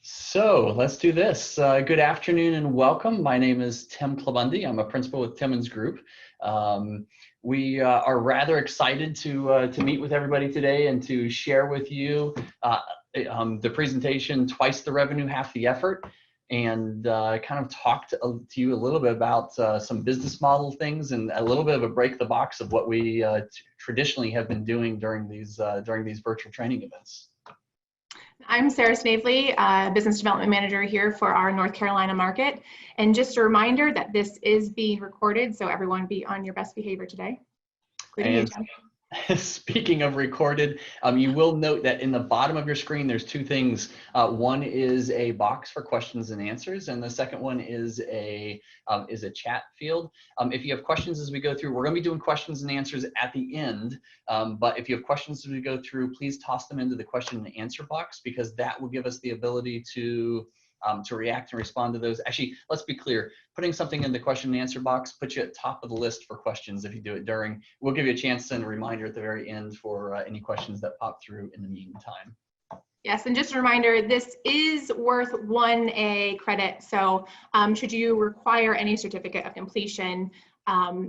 So let's do this. Good afternoon and welcome. My name is Tim Clabundi. I'm a principal with Timmins Group. We are rather excited to meet with everybody today and to share with you the presentation, Twice the Revenue, Half the Effort, and kind of talk to you a little bit about some business model things and a little bit of a break the box of what we traditionally have been doing during these virtual training events. I'm Sarah Snavely, Business Development Manager here for our North Carolina market. And just a reminder that this is being recorded, so everyone be on your best behavior today. And speaking of recorded, you will note that in the bottom of your screen, there's two things. One is a box for questions and answers, and the second one is a chat field. If you have questions as we go through, we're going to be doing questions and answers at the end. But if you have questions as we go through, please toss them into the question and answer box, because that will give us the ability to react and respond to those. Actually, let's be clear, putting something in the question and answer box puts you at top of the list for questions if you do it during. We'll give you a chance and a reminder at the very end for any questions that pop through in the meantime. Yes, and just a reminder, this is worth 1A credit. So should you require any certificate of completion,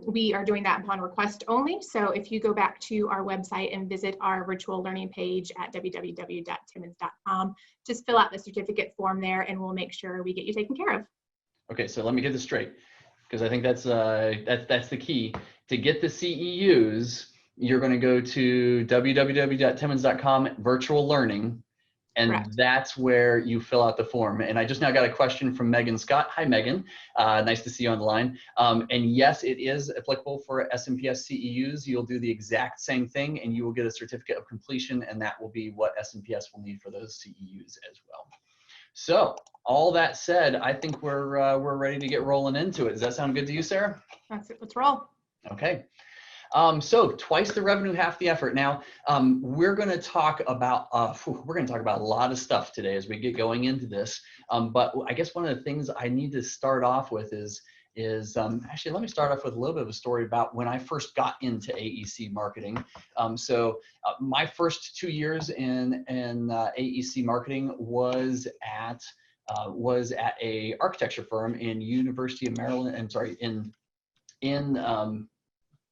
we are doing that upon request only. So if you go back to our website and visit our virtual learning page at www.timmins.com, just fill out the certificate form there and we'll make sure we get you taken care of. Okay, so let me get this straight, because I think that's the key. To get the CEUs, you're going to go to www.timmins.com virtual learning. And Correct. That's where you fill out the form. And I just now got a question from Megan Scott. Hi, Megan. Nice to see you on the line. And yes, it is applicable for SNPS CEUs. You'll do the exact same thing, and you will get a certificate of completion, and that will be what SNPS will need for those CEUs as well. So all that said, I think we're ready to get rolling into it. Does that sound good to you, Sarah? That's it. Let's roll. Okay. So twice the revenue, half the effort. Now, we're going to talk about a lot of stuff today as we get going into this. But I guess one of the things I need to start off with is actually, let me start off with a little bit of a story about when I first got into AEC marketing. My first 2 years in AEC marketing was at a architecture firm in University of Maryland. I'm sorry, in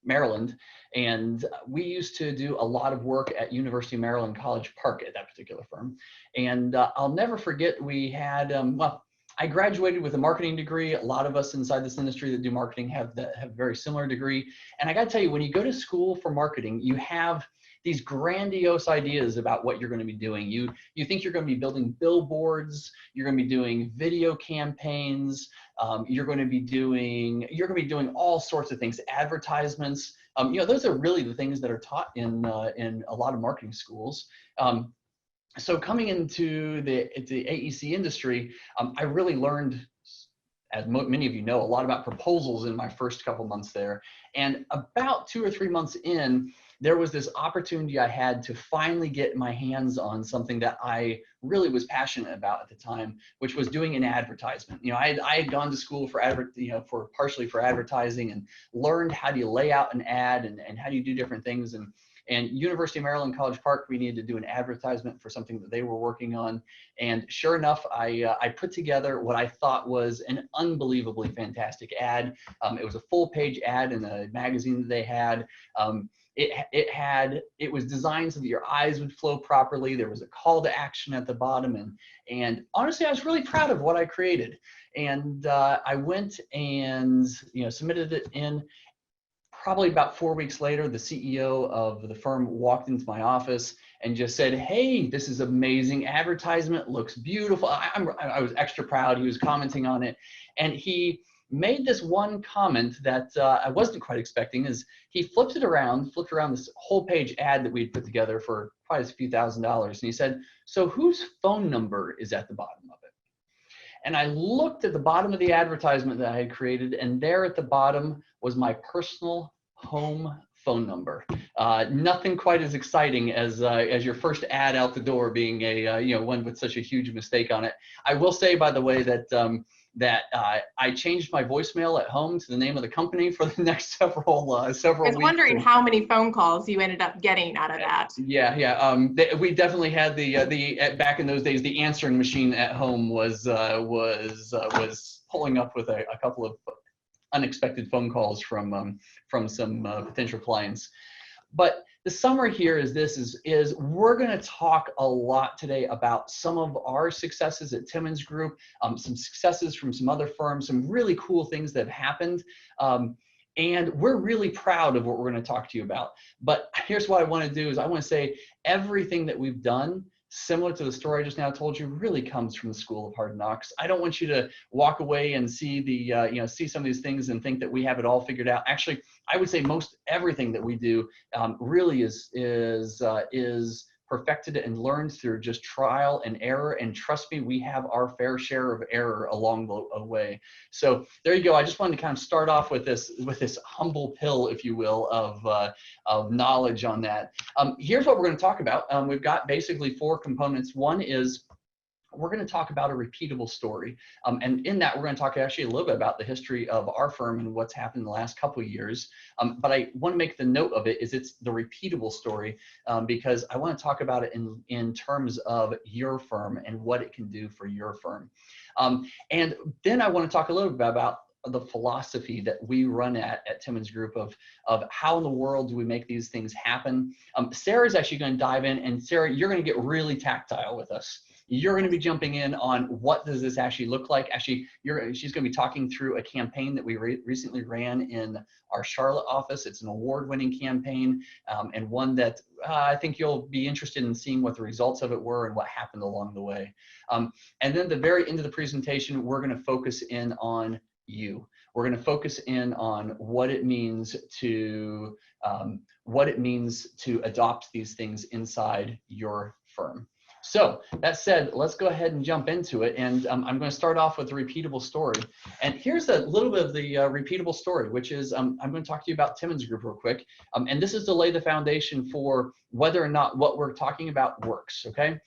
Maryland, and we used to do a lot of work at University of Maryland College Park at that particular firm. And I'll never forget, we had I graduated with a marketing degree. A lot of us inside this industry that do marketing have a very similar degree. And I got to tell you, when you go to school for marketing, you have these grandiose ideas about what you're going to be doing. You think you're going to be building billboards, you're going to be doing video campaigns, you're going to be doing all sorts of things, advertisements. Those are really the things that are taught in a lot of marketing schools. So coming into the AEC industry, I really learned, as many of you know, a lot about proposals in my first couple months there. And about 2 or 3 months in, there was this opportunity I had to finally get my hands on something that I really was passionate about at the time, which was doing an advertisement. I had gone to school for partially for advertising, and learned how do you lay out an ad and how do you do different things. And University of Maryland College Park, we needed to do an advertisement for something that they were working on. And sure enough, I put together what I thought was an unbelievably fantastic ad. It was a full-page ad in a magazine that they had. It was designed so that your eyes would flow properly. There was a call to action at the bottom, and honestly, I was really proud of what I created. And I went and submitted it in. Probably about 4 weeks later, the CEO of the firm walked into my office and just said, "Hey, this is amazing advertisement. Looks beautiful." I was extra proud. He was commenting on it, and he made this one comment that I wasn't quite expecting. Is he flipped around this whole page ad that we'd put together for probably a few $1,000s, and he said, "So whose phone number is at the bottom of it?" And I looked at the bottom of the advertisement that I had created, and there at the bottom was my personal home phone number. Nothing quite as exciting as your first ad out the door being one with such a huge mistake on it. I will say, by the way, that that I changed my voicemail at home to the name of the company for the next several weeks. I was wondering how many phone calls you ended up getting out of that. Yeah. We definitely had the back in those days, the answering machine at home was pulling up with a couple of unexpected phone calls from some potential clients. But the summary here is we're going to talk a lot today about some of our successes at Timmins Group, some successes from some other firms, some really cool things that have happened. And we're really proud of what we're going to talk to you about. But here's what I want to do is I want to say everything that we've done, similar to the story I just now told you, really comes from the School of Hard Knocks. I don't want you to walk away and see see some of these things and think that we have it all figured out. Actually, I would say most everything that we do really is perfected and learned through just trial and error. And trust me, we have our fair share of error along the way. So there you go. I just wanted to kind of start off with this humble pill, if you will, of knowledge on that. Here's what we're going to talk about. We've got basically 4 components. One is we're going to talk about a repeatable story. And in that, we're going to talk actually a little bit about the history of our firm and what's happened in the last couple of years. But I want to make the note of it is it's the repeatable story because I want to talk about it in terms of your firm and what it can do for your firm. And then I want to talk a little bit about the philosophy that we run at Timmins Group of how in the world do we make these things happen. Sarah's actually going to dive in, and Sarah, you're going to get really tactile with us. You're going to be jumping in on what does this actually look like. Actually, she's going to be talking through a campaign that we recently ran in our Charlotte office. It's an award-winning campaign and one that I think you'll be interested in seeing what the results of it were and what happened along the way. And then at the very end of the presentation, we're going to focus in on you. We're going to focus in on what it means to adopt these things inside your firm. So that said, let's go ahead and jump into it. And I'm going to start off with a repeatable story. And here's a little bit of the repeatable story, which is I'm going to talk to you about Timmins Group real quick. And this is to lay the foundation for whether or not what we're talking about works. Okay.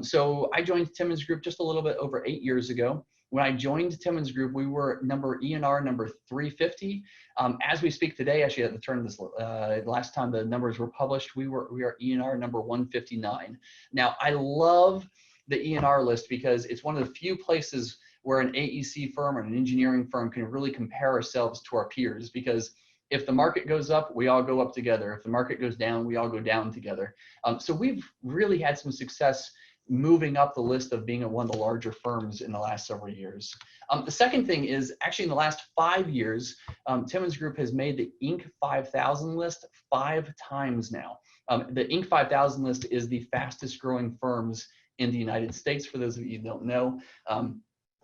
So I joined Timmins Group just a little bit over 8 years ago. When I joined Timmins Group, we were ENR number 350. As we speak today, actually at the turn of this, last time the numbers were published, we are ENR number 159. Now, I love the ENR list because it's one of the few places where an AEC firm or an engineering firm can really compare ourselves to our peers, because if the market goes up, we all go up together. If the market goes down, we all go down together. So we've really had some success moving up the list of being one of the larger firms in the last several years. The second thing is actually in the last 5 years, Timmins Group has made the Inc. 5000 list 5 times now. The Inc. 5000 list is the fastest growing firms in the United States, for those of you who don't know.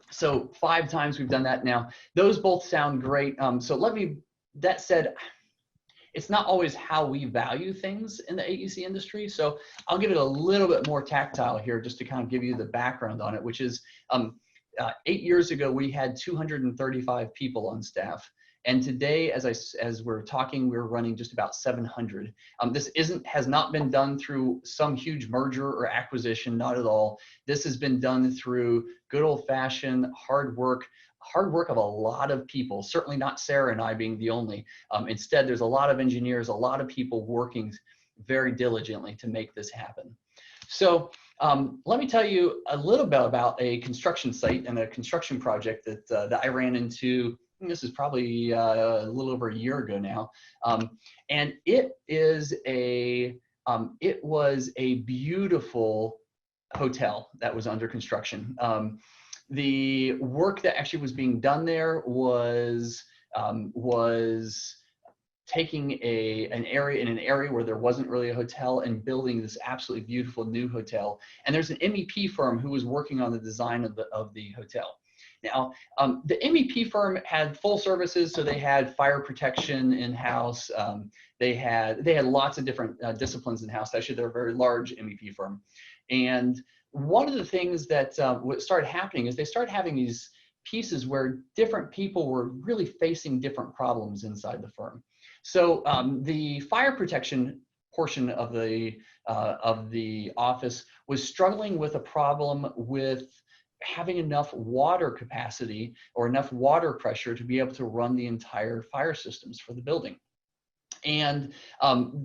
So 5 times we've done that now. Those both sound great. That said, it's not always how we value things in the AEC industry. So I'll give it a little bit more tactile here just to kind of give you the background on it, which is 8 years ago, we had 235 people on staff. And today, as we're talking, we're running just about 700. This has not been done through some huge merger or acquisition, not at all. This has been done through good old-fashioned hard work of a lot of people, certainly not Sarah and I being the only. Instead, there's a lot of engineers, a lot of people working very diligently to make this happen. So let me tell you a little bit about a construction site and a construction project that I ran into. This is probably a little over a year ago now. And it was a beautiful hotel that was under construction. The work that actually was being done there was taking an area where there wasn't really a hotel and building this absolutely beautiful new hotel. And there's an MEP firm who was working on the design of the hotel. Now, the MEP firm had full services, so they had fire protection in-house. They had lots of different disciplines in-house. Actually, they're a very large MEP firm. And one of the things that what started happening is they started having these pieces where different people were really facing different problems inside the firm. So the fire protection portion of the office was struggling with a problem with having enough water capacity or enough water pressure to be able to run the entire fire systems for the building. And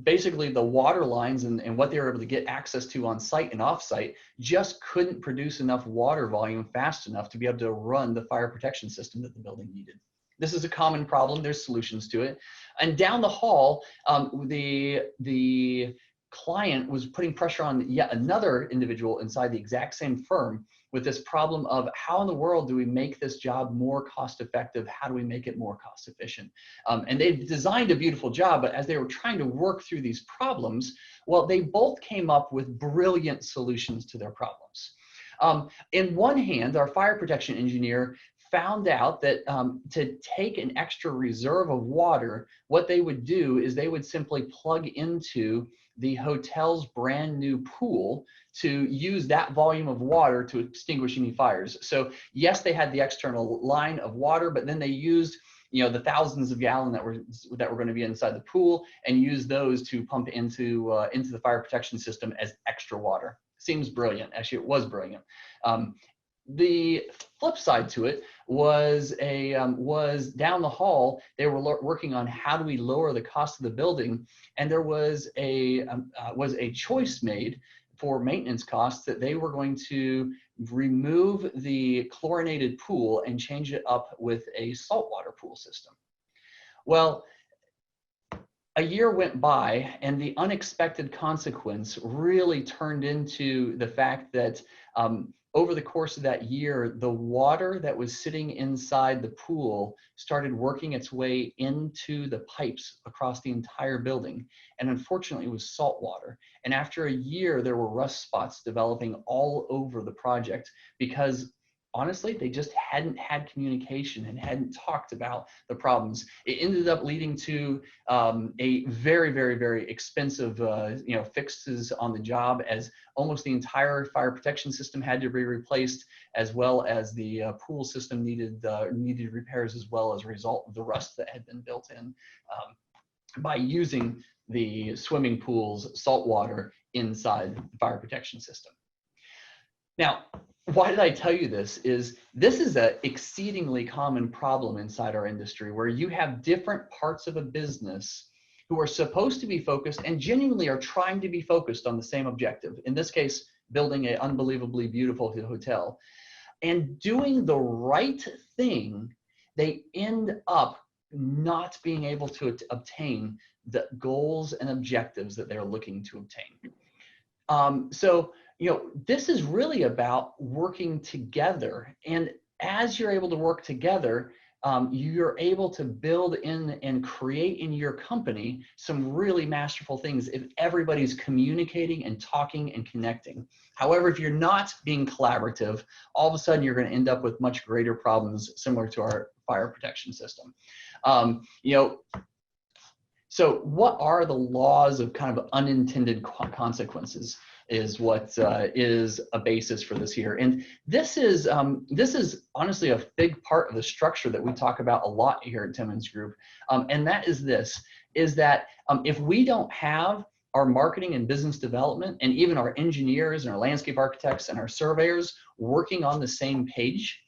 basically the water lines and what they were able to get access to on site and off site just couldn't produce enough water volume fast enough to be able to run the fire protection system that the building needed. This is a common problem. There's solutions to it. And down the hall, the client was putting pressure on yet another individual inside the exact same firm with this problem of how in the world do we make this job more cost effective? How do we make it more cost efficient? And they designed a beautiful job, but as they were trying to work through these problems, well, they both came up with brilliant solutions to their problems. In one hand, our fire protection engineer found out that to take an extra reserve of water, what they would do is they would simply plug into the hotel's brand new pool to use that volume of water to extinguish any fires. So yes, they had the external line of water, but then they used the thousands of gallons that were going to be inside the pool and use those to pump into the fire protection system as extra water. Seems brilliant. Actually, it was brilliant. The flip side to it was down the hall. They were working on how do we lower the cost of the building, and there was a choice made for maintenance costs that they were going to remove the chlorinated pool and change it up with a saltwater pool system. Well, a year went by, and the unexpected consequence really turned into the fact that over the course of that year, the water that was sitting inside the pool started working its way into the pipes across the entire building. And unfortunately, it was salt water. And after a year, there were rust spots developing all over the project because honestly, they just hadn't had communication and hadn't talked about the problems. It ended up leading to a very, very, very expensive, fixes on the job, as almost the entire fire protection system had to be replaced, as well as the pool system needed repairs, as well as a result of the rust that had been built in by using the swimming pool's salt water inside the fire protection system. Now, why did I tell you this? This is an exceedingly common problem inside our industry, where you have different parts of a business who are supposed to be focused and genuinely are trying to be focused on the same objective. In this case, building an unbelievably beautiful hotel. And doing the right thing, they end up not being able to obtain the goals and objectives that they're looking to obtain. This is really about working together. And as you're able to work together, you're able to build in and create in your company some really masterful things if everybody's communicating and talking and connecting. However, if you're not being collaborative, all of a sudden you're going to end up with much greater problems similar to our fire protection system. So what are the laws of kind of unintended consequences is what is a basis for this here. And this is honestly a big part of the structure that we talk about a lot here at Timmins Group. And that is that if we don't have our marketing and business development and even our engineers and our landscape architects and our surveyors working on the same page,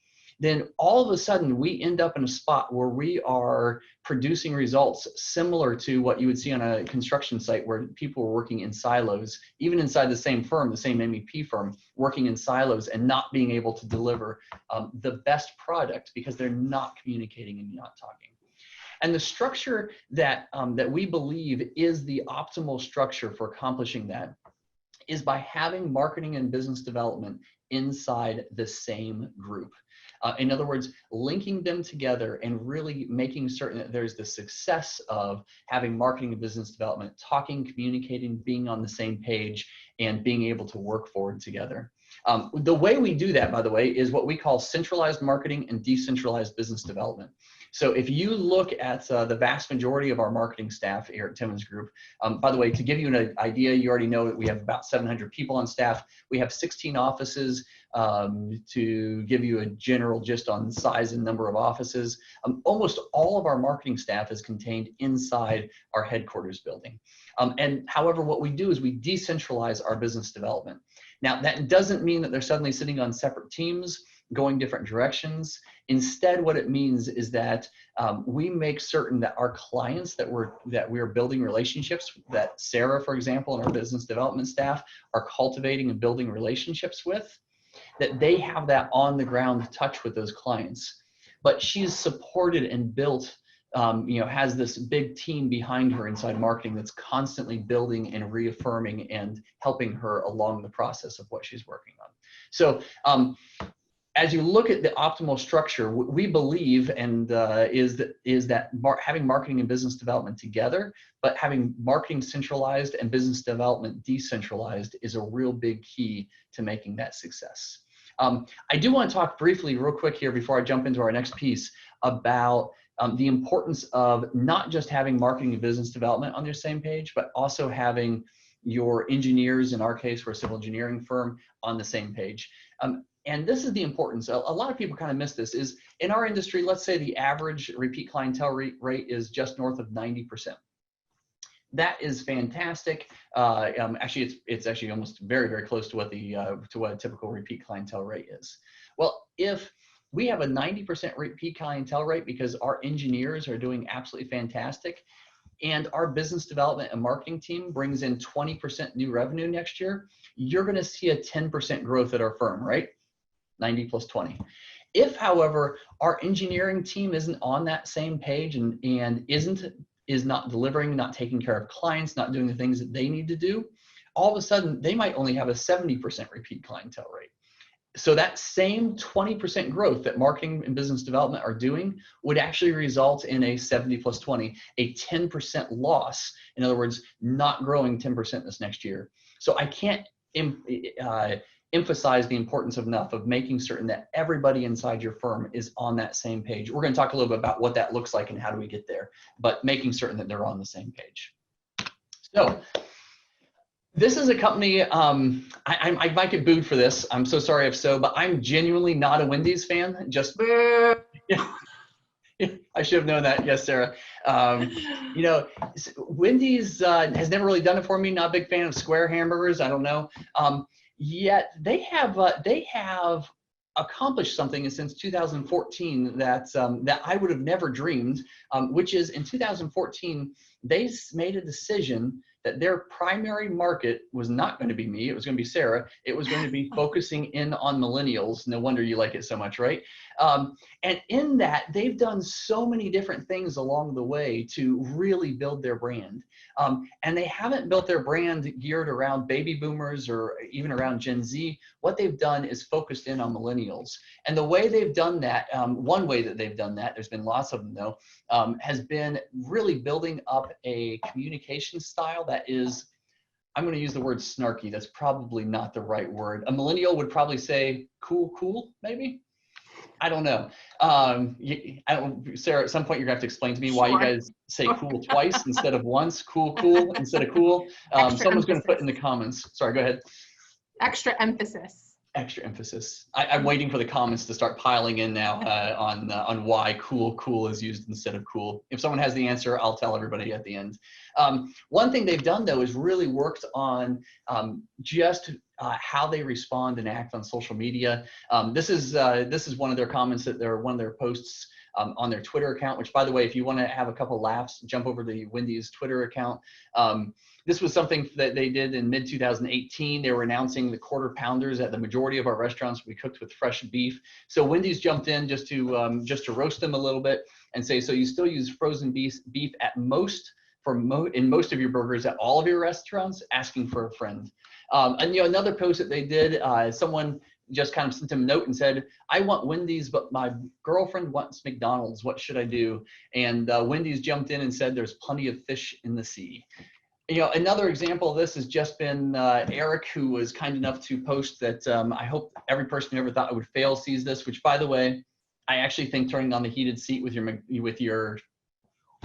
then all of a sudden we end up in a spot where we are producing results similar to what you would see on a construction site, where people are working in silos, even inside the same firm, the same MEP firm, working in silos and not being able to deliver the best product because they're not communicating and not talking. And the structure that we believe is the optimal structure for accomplishing that is by having marketing and business development inside the same group. In other words, linking them together and really making certain that there's the success of having marketing and business development, talking, communicating, being on the same page, and being able to work forward together. The way we do that, by the way, is what we call centralized marketing and decentralized business development. So if you look at the vast majority of our marketing staff here at Timmins Group, by the way, to give you an idea, you already know that we have about 700 people on staff. We have 16 offices. To give you a general gist on size and number of offices, almost all of our marketing staff is contained inside our headquarters building. And however, what we do is we decentralize our business development. Now, that doesn't mean that they're suddenly sitting on separate teams. going different directions. Instead, what it means is that we make certain that our clients that we're building relationships, that Sarah, for example, and our business development staff are cultivating and building relationships with, that they have that on the ground touch with those clients. But she's supported and built, has this big team behind her inside marketing that's constantly building and reaffirming and helping her along the process of what she's working on. So as you look at the optimal structure, we believe and is that having marketing and business development together, but having marketing centralized and business development decentralized is a real big key to making that success. I do want to talk briefly, real quick here before I jump into our next piece, about the importance of not just having marketing and business development on your same page, but also having your engineers, in our case, we're a civil engineering firm, on the same page. And this is the importance. A lot of people kind of miss this, is in our industry, let's say the average repeat clientele rate is just north of 90%. That is fantastic. Actually, it's actually almost very, very close to what a typical repeat clientele rate is. Well, if we have a 90% repeat clientele rate because our engineers are doing absolutely fantastic, and our business development and marketing team brings in 20% new revenue next year, you're going to see a 10% growth at our firm, right? 90 plus 20. If, however, our engineering team isn't on that same page and is not delivering, not taking care of clients, not doing the things that they need to do, all of a sudden they might only have a 70% repeat clientele rate. So that same 20% growth that marketing and business development are doing would actually result in a 70 plus 20, a 10% loss. In other words, not growing 10% this next year. So I can't emphasize the importance enough of making certain that everybody inside your firm is on that same page. We're going to talk a little bit about what that looks like and how do we get there, but making certain that they're on the same page. So this is a company, I might get booed for this. I'm so sorry if so, but I'm genuinely not a Wendys fan. Just, yeah, I should have known that. Yes, Sarah. Wendys has never really done it for me. Not a big fan of square hamburgers. I don't know. Yet they have accomplished something since 2014 that I would have never dreamed, which is in 2014, they made a decision that their primary market was not going to be me. It was going to be Sarah. It was going to be focusing in on millennials. No wonder you like it so much, right? And in that, they've done so many different things along the way to really build their brand. And they haven't built their brand geared around baby boomers or even around Gen Z. What they've done is focused in on millennials. And the way they've done that, one way that they've done that, there's been lots of them though, has been really building up a communication style that is, I'm going to use the word snarky. That's probably not the right word. A millennial would probably say cool, maybe. I don't know. Sarah, at some point you're going to have to explain to me why you guys say cool twice instead of once. Cool instead of cool. Someone's going to put in the comments. Sorry, go ahead. Extra emphasis. Extra emphasis. I'm waiting for the comments to start piling in now on why cool is used instead of cool. If someone has the answer, I'll tell everybody at the end. One thing they've done though is really worked on just how they respond and act on social media. This is one of their comments one of their posts on their Twitter account, which by the way, if you want to have a couple laughs, jump over to the Wendys Twitter account. This was something that they did in mid-2018. They were announcing the quarter pounders at the majority of our restaurants we cooked with fresh beef. So Wendys jumped in just to roast them a little bit and say, so you still use frozen beef at most in most of your burgers at all of your restaurants, asking for a friend. And another post that they did, someone just kind of sent him a note and said, I want Wendys, but my girlfriend wants McDonald's. What should I do? And Wendys jumped in and said, there's plenty of fish in the sea. Another example of this has just been Eric, who was kind enough to post that I hope every person who ever thought I would fail sees this, which by the way, I actually think turning on the heated seat with your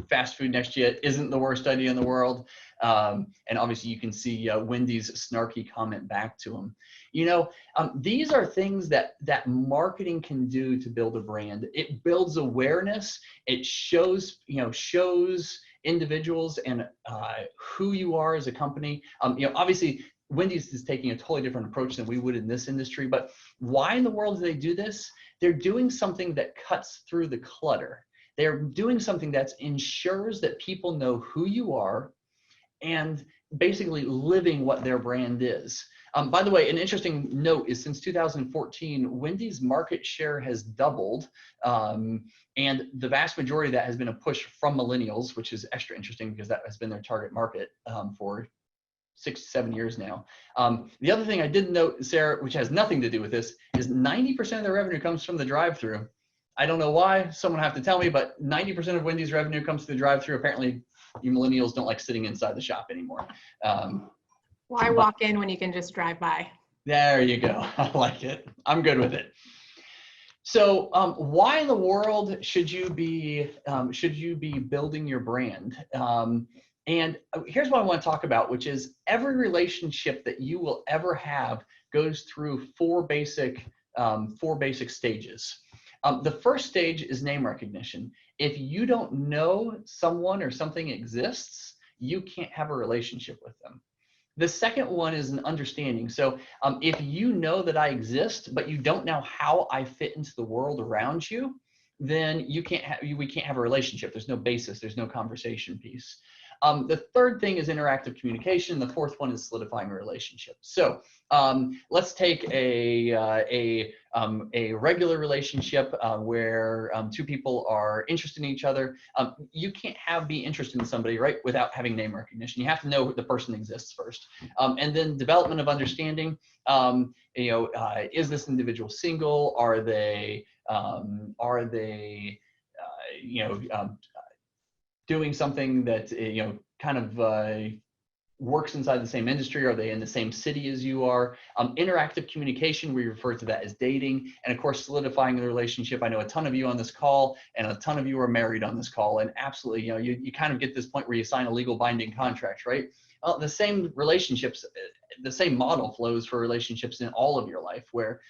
fast food next to you isn't the worst idea in the world. And obviously you can see Wendy's snarky comment back to him. These are things that marketing can do to build a brand. It builds awareness. It shows individuals and who you are as a company. Obviously Wendys is taking a totally different approach than we would in this industry, but why in the world do they do this? They're doing something that cuts through the clutter. They're doing something that ensures that people know who you are and basically living what their brand is. By the way, an interesting note is since 2014, Wendys market share has doubled, and the vast majority of that has been a push from millennials, which is extra interesting because that has been their target market for 6 to 7 years now. The other thing I did note, Sarah, which has nothing to do with this, is 90% of their revenue comes from the drive-through. I don't know why, someone have to tell me, but 90% of Wendys revenue comes to the drive-through. Apparently, you millennials don't like sitting inside the shop anymore. Why walk in when you can just drive by? There you go. I like it. I'm good with it. So why in the world should you be building your brand? And here's what I want to talk about, which is every relationship that you will ever have goes through four basic stages. The first stage is name recognition. If you don't know someone or something exists, you can't have a relationship with them. The second one is an understanding. So if you know that I exist, but you don't know how I fit into the world around you, then we can't have a relationship. There's no basis. There's no conversation piece. The third thing is interactive communication. The fourth one is solidifying a relationship. So let's take a regular relationship where two people are interested in each other. You can't be interested in somebody, right, without having name recognition. You have to know the person exists first. And then development of understanding. Is this individual single? Are they doing something that kind of works inside the same industry? Are they in the same city as you are? Interactive communication, we refer to that as dating, and of course solidifying the relationship. I know a ton of you on this call, and a ton of you are married on this call, and absolutely, you kind of get this point where you sign a legal binding contract, right? Well, the same relationships, the same model flows for relationships in all of your life, where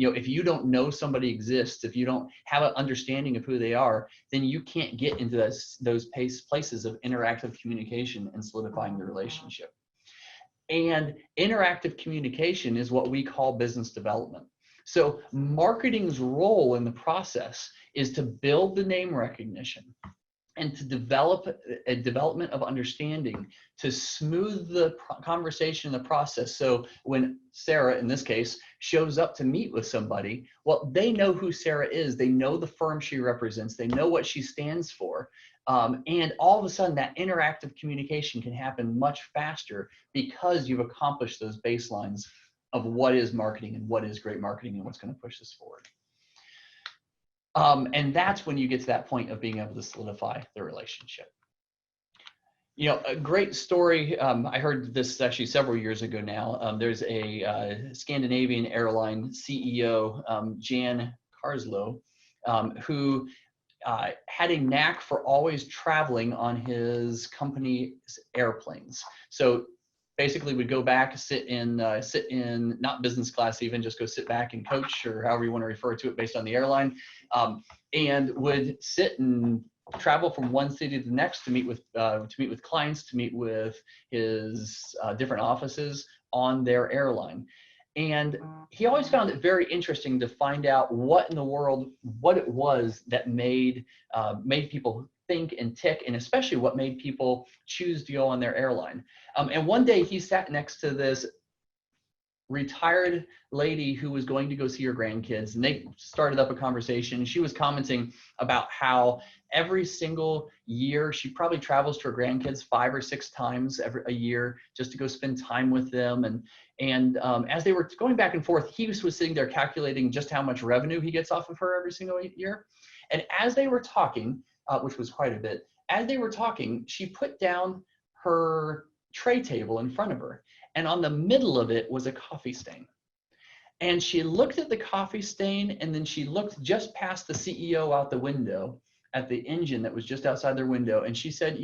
if you don't know somebody exists, if you don't have an understanding of who they are, then you can't get into those places of interactive communication and solidifying the relationship. And interactive communication is what we call business development. So marketing's role in the process is to build the name recognition and to develop a development of understanding to smooth the conversation in the process. So when Sarah, in this case, shows up to meet with somebody, well, they know who Sarah is. They know the firm she represents. They know what she stands for. And all of a sudden, that interactive communication can happen much faster because you've accomplished those baselines of what is marketing and what is great marketing and what's going to push us forward. And that's when you get to that point of being able to solidify the relationship. A great story, I heard this actually several years ago now. There's a Scandinavian airline CEO, Jan Karslo, who had a knack for always traveling on his company's airplanes. So basically would go back, sit in not business class even, just go sit back and coach, or however you want to refer to it based on the airline, and would sit and travel from one city to the next to meet with clients, to meet with his different offices on their airline. And he always found it very interesting to find out what it was that made people think and tick, and especially what made people choose to go on their airline. And one day he sat next to this retired lady who was going to go see her grandkids, and they started up a conversation. She was commenting about how every single year she probably travels to her grandkids 5 or 6 times a year just to go spend time with them. And as they were going back and forth, he was sitting there calculating just how much revenue he gets off of her every single year. And as they were talking, which was quite a bit, as they were talking, she put down her tray table in front of her, and on the middle of it was a coffee stain. And she looked at the coffee stain, and then she looked just past the CEO out the window at the engine that was just outside their window, and she said,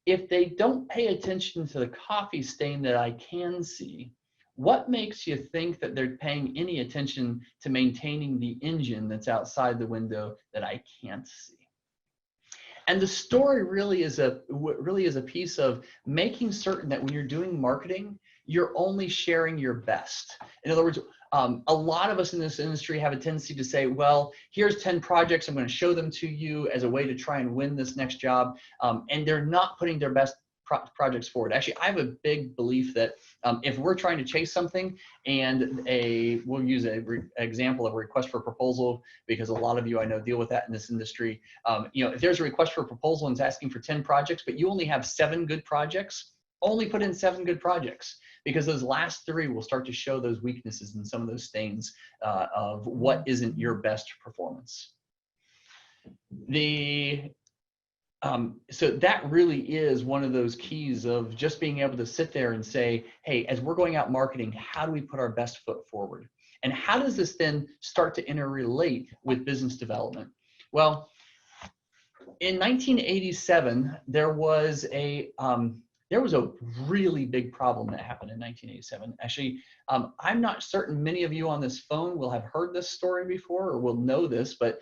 if they don't pay attention to the coffee stain that I can see, what makes you think that they're paying any attention to maintaining the engine that's outside the window that I can't see? And the story really is a piece of making certain that when you're doing marketing, you're only sharing your best. In other words, a lot of us in this industry have a tendency to say, well, here's 10 projects, I'm going to show them to you as a way to try and win this next job. And they're not putting their best projects forward. Actually, I have a big belief that if we're trying to chase something, and we'll use an example of a request for proposal, because a lot of you I know deal with that in this industry. If there's a request for a proposal and it's asking for 10 projects, but you only have 7 good projects, only put in 7 good projects, because those last 3 will start to show those weaknesses and some of those stains of what isn't your best performance. So that really is one of those keys of just being able to sit there and say, hey, as we're going out marketing, how do we put our best foot forward? And how does this then start to interrelate with business development? Well, in 1987, there was a really big problem that happened in 1987. Actually, I'm not certain many of you on this phone will have heard this story before or will know this, but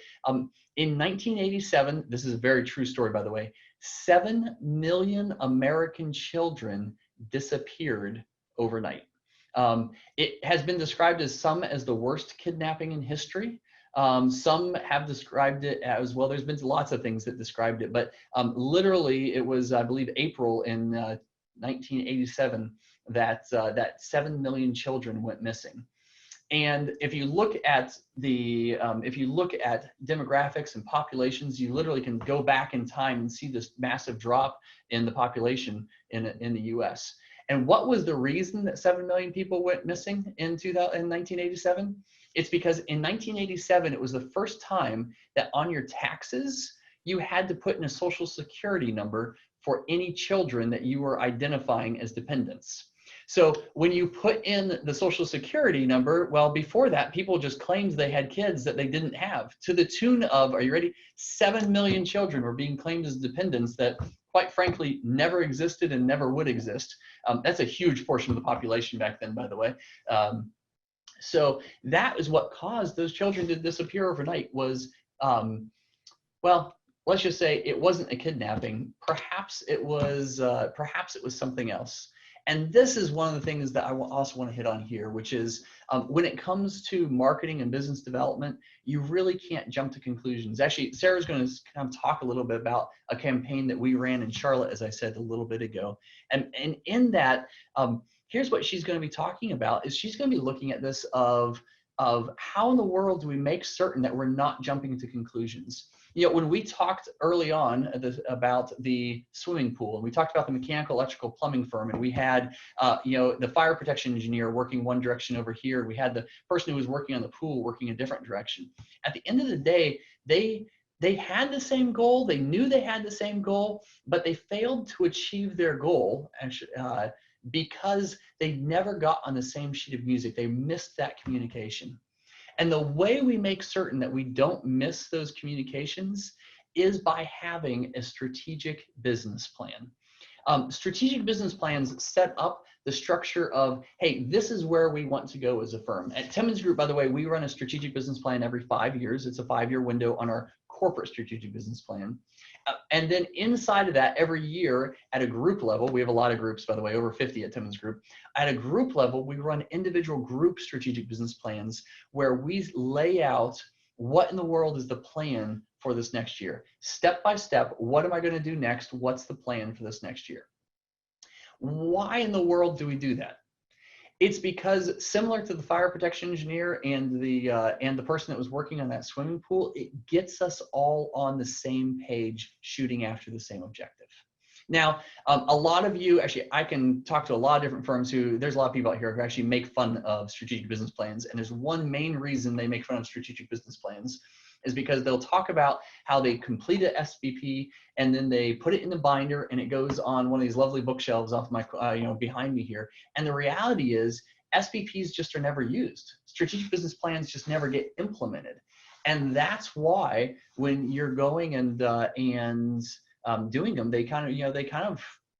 in 1987, this is a very true story, by the way, 7 million American children disappeared overnight. It has been described as the worst kidnapping in history. Some have described it as, well, there's been lots of things that described it, but literally it was, I believe, April in 1987 that 7 million children went missing. And if you look at demographics and populations, you literally can go back in time and see this massive drop in the population in the U.S. And what was the reason that 7 million people went missing in 1987? It's because in 1987, it was the first time that on your taxes, you had to put in a social security number for any children that you were identifying as dependents. So when you put in the social security number, well, before that, people just claimed they had kids that they didn't have, to the tune of, are you ready? 7 million children were being claimed as dependents that, quite frankly, never existed and never would exist. That's a huge portion of the population back then, by the way. So that is what caused those children to disappear overnight. Was, well, let's just say it wasn't a kidnapping. Perhaps it was something else. And this is one of the things that I also want to hit on here, which is when it comes to marketing and business development, you really can't jump to conclusions. Actually, Sarah's going to kind of talk a little bit about a campaign that we ran in Charlotte, as I said a little bit ago. And in that, here's what she's going to be talking about, is she's going to be looking at this of how in the world do we make certain that we're not jumping to conclusions. When we talked early on about the swimming pool, and we talked about the mechanical, electrical, plumbing firm, and we had, the fire protection engineer working one direction over here, and we had the person who was working on the pool working a different direction. At the end of the day, they had the same goal, they knew they had the same goal, but they failed to achieve their goal because they never got on the same sheet of music. They missed that communication. And the way we make certain that we don't miss those communications is by having a strategic business plan. Strategic business plans set up the structure of, hey, this is where we want to go as a firm. At Timmins Group, by the way, we run a strategic business plan every 5 years. It's a 5-year window on our corporate strategic business plan. And then inside of that, every year at a group level, we have a lot of groups, by the way, over 50 at Timmins Group. At a group level, we run individual group strategic business plans where we lay out what in the world is the plan for this next year. Step by step, what am I going to do next? What's the plan for this next year? Why in the world do we do that? It's because, similar to the fire protection engineer and the person that was working on that swimming pool, it gets us all on the same page, shooting after the same objective. Now, a lot of you, actually, I can talk to a lot of different firms there's a lot of people out here who actually make fun of strategic business plans. And there's one main reason they make fun of strategic business plans is because they'll talk about how they complete an SBP and then they put it in the binder and it goes on one of these lovely bookshelves off my, behind me here. And the reality is SBPs just are never used. Strategic business plans just never get implemented. And that's why when you're going and doing them,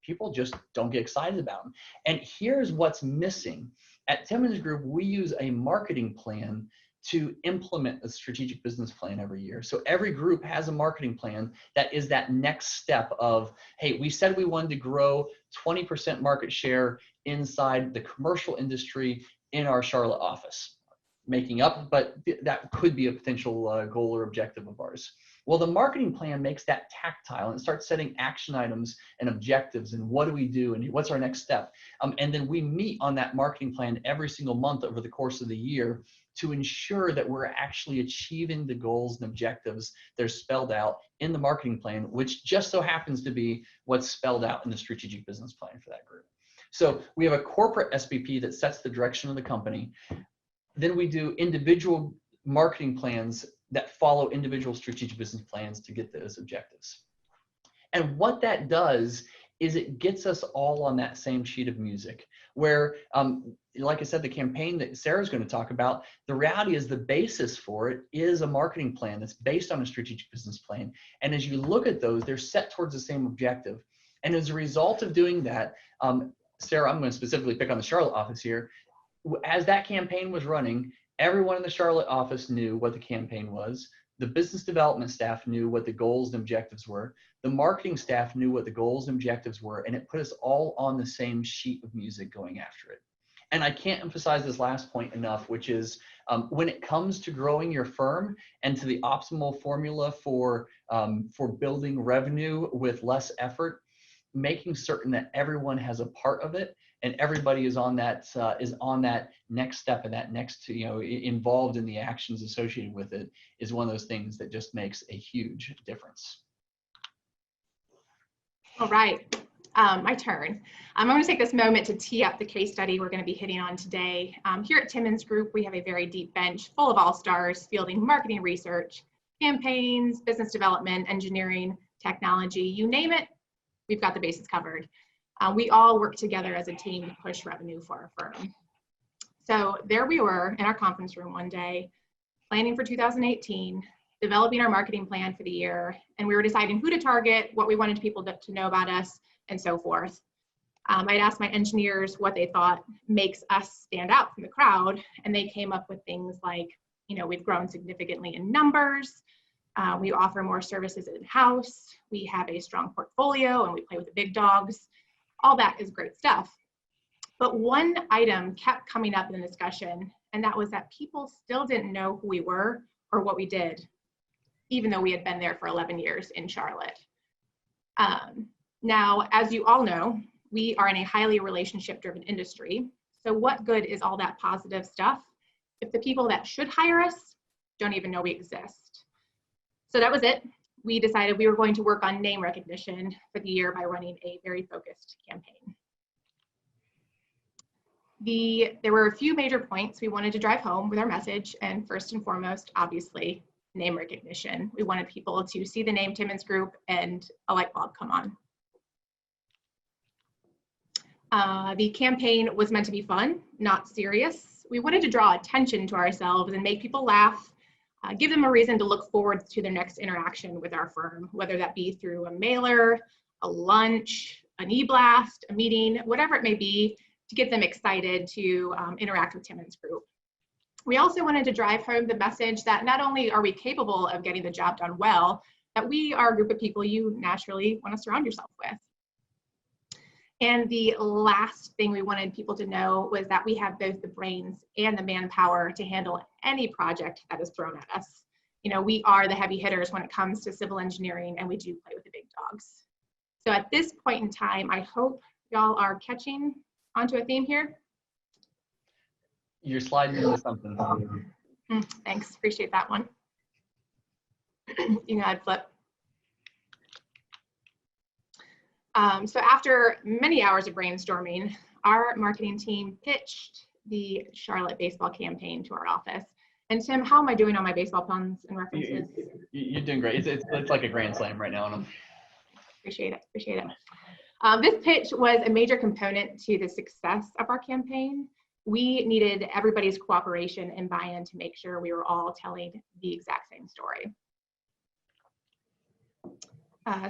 people just don't get excited about them. And here's what's missing. At Timmins Group, we use a marketing plan to implement a strategic business plan every year. So every group has a marketing plan that is that next step of, hey, we said we wanted to grow 20% market share inside the commercial industry in our Charlotte office. Making up, but that could be a potential goal or objective of ours. Well, the marketing plan makes that tactile and starts setting action items and objectives and what do we do and what's our next step. And then we meet on that marketing plan every single month over the course of the year to ensure that we're actually achieving the goals and objectives that are spelled out in the marketing plan, which just so happens to be what's spelled out in the strategic business plan for that group. So we have a corporate SBP that sets the direction of the company. Then we do individual marketing plans that follow individual strategic business plans to get those objectives. And what that does is it gets us all on that same sheet of music where, like I said, the campaign that Sarah's going to talk about, the reality is the basis for it is a marketing plan that's based on a strategic business plan. And as you look at those, they're set towards the same objective. And as a result of doing that, Sarah, I'm going to specifically pick on the Charlotte office here. As that campaign was running, everyone in the Charlotte office knew what the campaign was. The business development staff knew what the goals and objectives were. The marketing staff knew what the goals and objectives were, and it put us all on the same sheet of music going after it. And I can't emphasize this last point enough, which is when it comes to growing your firm and to the optimal formula for building revenue with less effort, making certain that everyone has a part of it and everybody is on that next step and that next, involved in the actions associated with it is one of those things that just makes a huge difference. All right, my turn. I'm going to take this moment to tee up the case study we're going to be hitting on today. Here at Timmins Group, we have a very deep bench full of all-stars fielding marketing research, campaigns, business development, engineering, technology, you name it, we've got the bases covered. We all work together as a team to push revenue for our firm. So there we were in our conference room one day, planning for 2018, developing our marketing plan for the year, and we were deciding who to target, what we wanted people to know about us, and so forth. I'd asked my engineers what they thought makes us stand out from the crowd, and they came up with things like, we've grown significantly in numbers, we offer more services in-house, we have a strong portfolio, and we play with the big dogs. All that is great stuff. But one item kept coming up in the discussion, and that was that people still didn't know who we were or what we did, even though we had been there for 11 years in Charlotte. Now, as you all know, we are in a highly relationship-driven industry. So what good is all that positive stuff if the people that should hire us don't even know we exist? So that was it. We decided we were going to work on name recognition for the year by running a very focused campaign. There were a few major points we wanted to drive home with our message, and first and foremost, obviously, name recognition. We wanted people to see the name Timmins Group and a light bulb come on. The campaign was meant to be fun, not serious. We wanted to draw attention to ourselves and make people laugh, give them a reason to look forward to their next interaction with our firm, whether that be through a mailer, a lunch, an e-blast, a meeting, whatever it may be, to get them excited to interact with Timmins Group. We also wanted to drive home the message that not only are we capable of getting the job done well, that we are a group of people you naturally want to surround yourself with. And the last thing we wanted people to know was that we have both the brains and the manpower to handle any project that is thrown at us. We are the heavy hitters when it comes to civil engineering, and we do play with the big dogs. So at this point in time, I hope y'all are catching onto a theme here. You're sliding into something. Thanks, appreciate that one. I'd flip. So after many hours of brainstorming, our marketing team pitched the Charlotte baseball campaign to our office. And Tim, how am I doing on my baseball puns and references? You're doing great. It's like a grand slam right now on them. Appreciate it. This pitch was a major component to the success of our campaign. We needed everybody's cooperation and buy-in to make sure we were all telling the exact same story.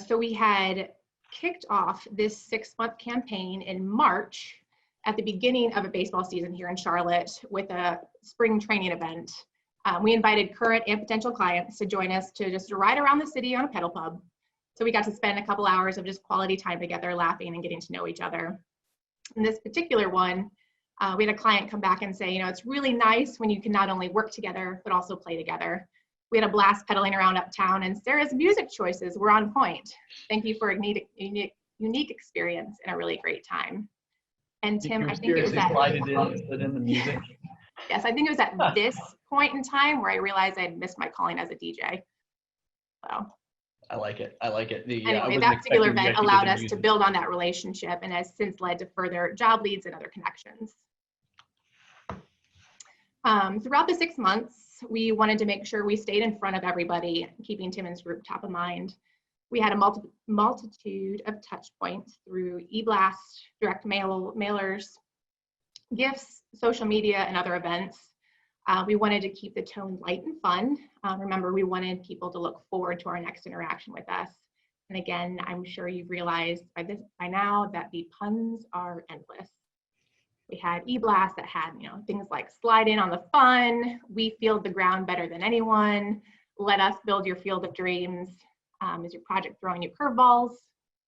So we had kicked off this 6-month campaign in March at the beginning of a baseball season here in Charlotte with a spring training event. We invited current and potential clients to join us to just ride around the city on a pedal pub. So we got to spend a couple hours of just quality time together, laughing and getting to know each other. In this particular one, we had a client come back and say, you know, it's really nice when you can not only work together, but also play together. We had a blast pedaling around uptown, and Sarah's music choices were on point. Thank you for a unique experience and a really great time. And Tim, I think it was that. In the music. Yes, I think it was at this point in time where I realized I'd missed my calling as a DJ. So. I like it. I like it. Anyway, that particular event allowed us to build on that relationship and has since led to further job leads and other connections. Throughout the 6 months, we wanted to make sure we stayed in front of everybody, keeping Timmins Group top of mind. We had a multitude of touch points through e-blast, direct mailers, gifts, social media, and other events. We wanted to keep the tone light and fun. Remember, we wanted people to look forward to our next interaction with us. And again, I'm sure you've realized by now that the puns are endless. We had e-blasts that had, you know, things like slide in on the fun, we field the ground better than anyone, let us build your field of dreams. Is your project throwing you curveballs?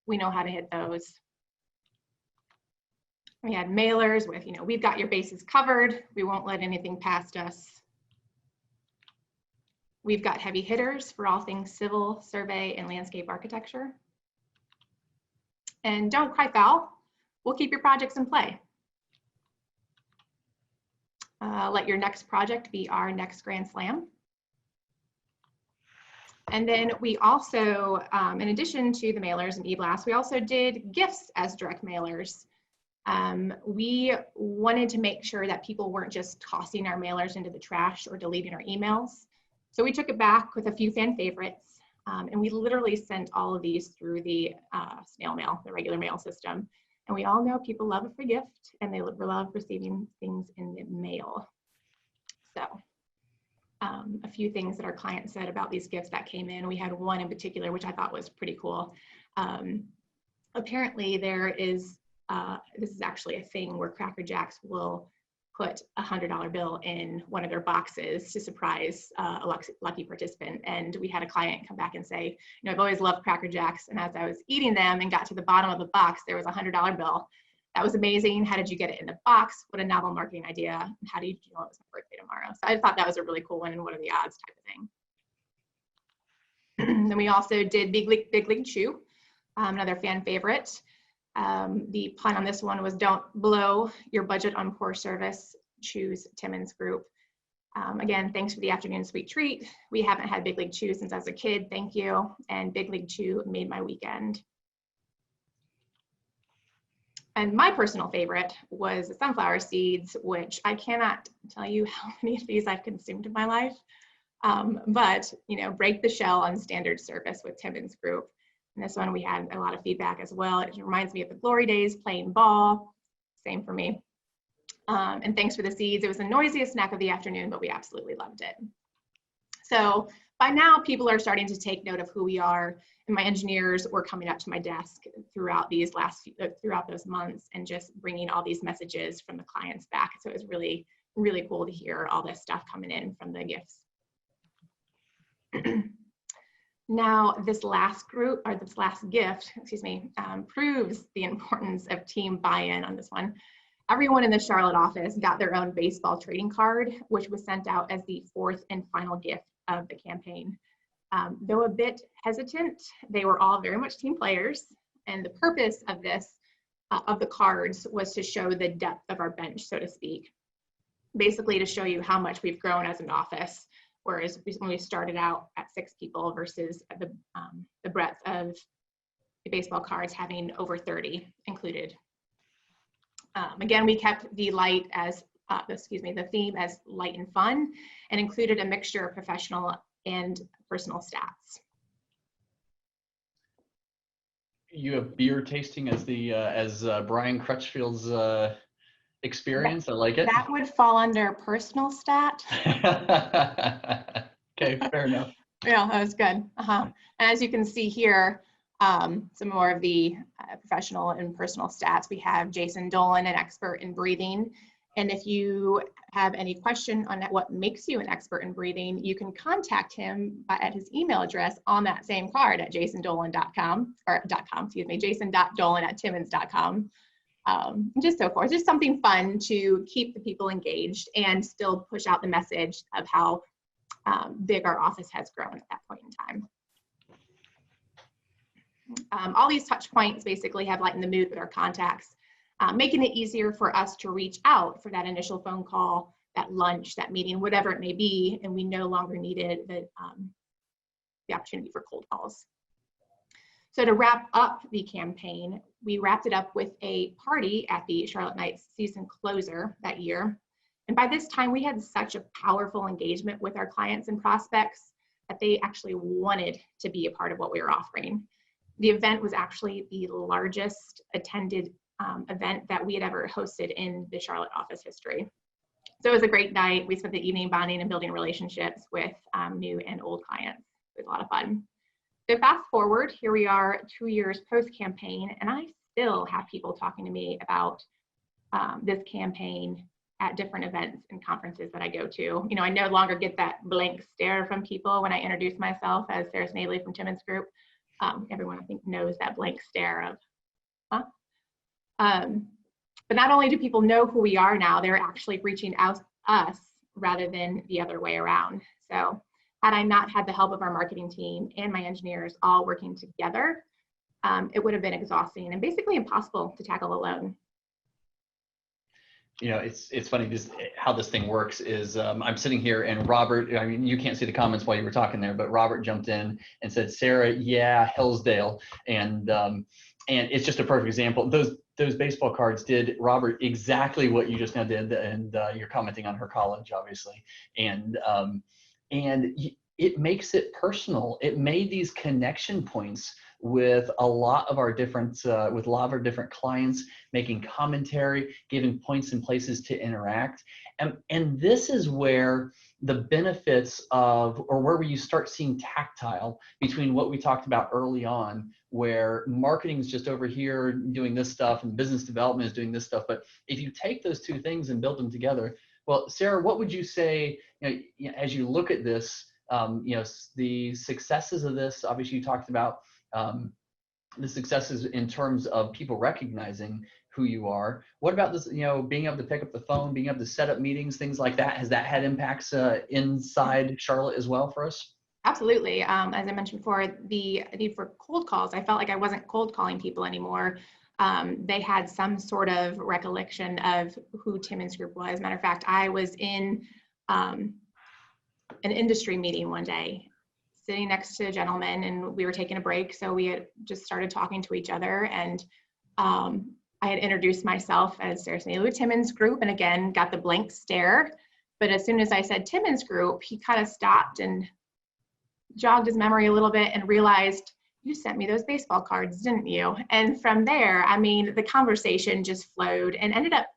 We know how to hit those. We had mailers with, you know, we've got your bases covered. We won't let anything past us. We've got heavy hitters for all things civil, survey, and landscape architecture. And don't cry foul. We'll keep your projects in play. Let your next project be our next Grand Slam. And then we also, in addition to the mailers and e-blasts, we also did gifts as direct mailers. We wanted to make sure that people weren't just tossing our mailers into the trash or deleting our emails. So we took it back with a few fan favorites, and we literally sent all of these through the snail mail, the regular mail system. And we all know people love a free gift, and they love receiving things in the mail. So a few things that our clients said about these gifts that came in. We had one in particular, which I thought was pretty cool. Apparently there is, this is actually a thing where Cracker Jacks will put a $100 bill in one of their boxes to surprise a lucky participant. And we had a client come back and say, you know, I've always loved Cracker Jacks, and as I was eating them and got to the bottom of the box, there was a $100 bill. That was amazing. How did you get it in the box? What a novel marketing idea. How do you know it was my birthday tomorrow? So I thought that was a really cool one, and what are the odds type of thing. Then we also did Big League Chew, another fan favorite. The pun on this one was, don't blow your budget on poor service, choose Timmins Group. Again, thanks for the afternoon sweet treat. We haven't had Big League Chew since I was a kid, thank you. And Big League Chew made my weekend. And my personal favorite was the sunflower seeds, which I cannot tell you how many of these I've consumed in my life. But, you know, break the shell on standard service with Timmins Group. And this one we had a lot of feedback as well. It reminds me of the glory days playing ball. Same for me. And thanks for the seeds. It was the noisiest snack of the afternoon, but we absolutely loved it. So by now, people are starting to take note of who we are, and my engineers were coming up to my desk throughout those months and just bringing all these messages from the clients back. So it was really, really cool to hear all this stuff coming in from the gifts. Now, this last group, or this last gift, excuse me, proves the importance of team buy-in on this one. Everyone in the Charlotte office got their own baseball trading card, which was sent out as the fourth and final gift of the campaign. Though a bit hesitant, they were all very much team players, and the purpose of this, of the cards, was to show the depth of our bench, so to speak. Basically to show you how much we've grown as an office, whereas when we started out at 6 people versus the breadth of the baseball cards having over 30 included. Again, we kept the the theme as light and fun, and included a mixture of professional and personal stats. You have beer tasting as the Brian Crutchfield's experience. I like it. That would fall under personal stat. Okay, fair enough. Yeah, that was good. And as you can see here, some more of the professional and personal stats. We have Jason Dolan, an expert in breathing. And if you have any question on what makes you an expert in breathing, you can contact him at his email address on that same card at jasondolan.com, or .com, excuse me, jason.dolan@timmins.com. Just so forth. Just something fun to keep the people engaged and still push out the message of how big our office has grown at that point in time. All these touch points basically have lightened the mood with our contacts, making it easier for us to reach out for that initial phone call, that lunch, that meeting, whatever it may be, and we no longer needed the opportunity for cold calls. So to wrap up the campaign, we wrapped it up with a party at the Charlotte Knights season closer that year. And by this time, we had such a powerful engagement with our clients and prospects that they actually wanted to be a part of what we were offering. The event was actually the largest attended event that we had ever hosted in the Charlotte office history. So it was a great night. We spent the evening bonding and building relationships with new and old clients. It was a lot of fun. So fast forward, here we are 2 years post-campaign, and I still have people talking to me about this campaign at different events and conferences that I go to. You know, I no longer get that blank stare from people when I introduce myself as Sarah Maylie from Timmins Group. Everyone, I think, knows that blank stare of, huh? But not only do people know who we are now, they're actually reaching out to us rather than the other way around. So had I not had the help of our marketing team and my engineers all working together, it would have been exhausting and basically impossible to tackle alone. You know, it's funny how this thing works is I'm sitting here and Robert, I mean, you can't see the comments while you were talking there, but Robert jumped in and said, Sarah, yeah, Hillsdale. And it's just a perfect example. Those baseball cards did, Robert, exactly what you just now did. And you're commenting on her college, obviously. And it makes it personal. It made these connection points with a lot of our different clients, making commentary, giving points and places to interact. And this is where the benefits of, or where you start seeing tactile between what we talked about early on, where marketing is just over here doing this stuff and business development is doing this stuff. But if you take those two things and build them together, well, Sarah, what would you say, as you look at this, the successes of this? Obviously, you talked about the successes in terms of people recognizing who you are. What about this, being able to pick up the phone, being able to set up meetings, things like that? Has that had impacts inside Charlotte as well for us? Absolutely. As I mentioned before, the need for cold calls, I felt like I wasn't cold calling people anymore. They had some sort of recollection of who Timmins Group was. Matter of fact, I was in an industry meeting one day, sitting next to a gentleman, and we were taking a break. So we had just started talking to each other, and I had introduced myself as Sarah Maylie with Timmins Group, and again, got the blank stare. But as soon as I said Timmins Group, he kind of stopped and jogged his memory a little bit and realized, you sent me those baseball cards, didn't you? And from there, I mean, the conversation just flowed and ended up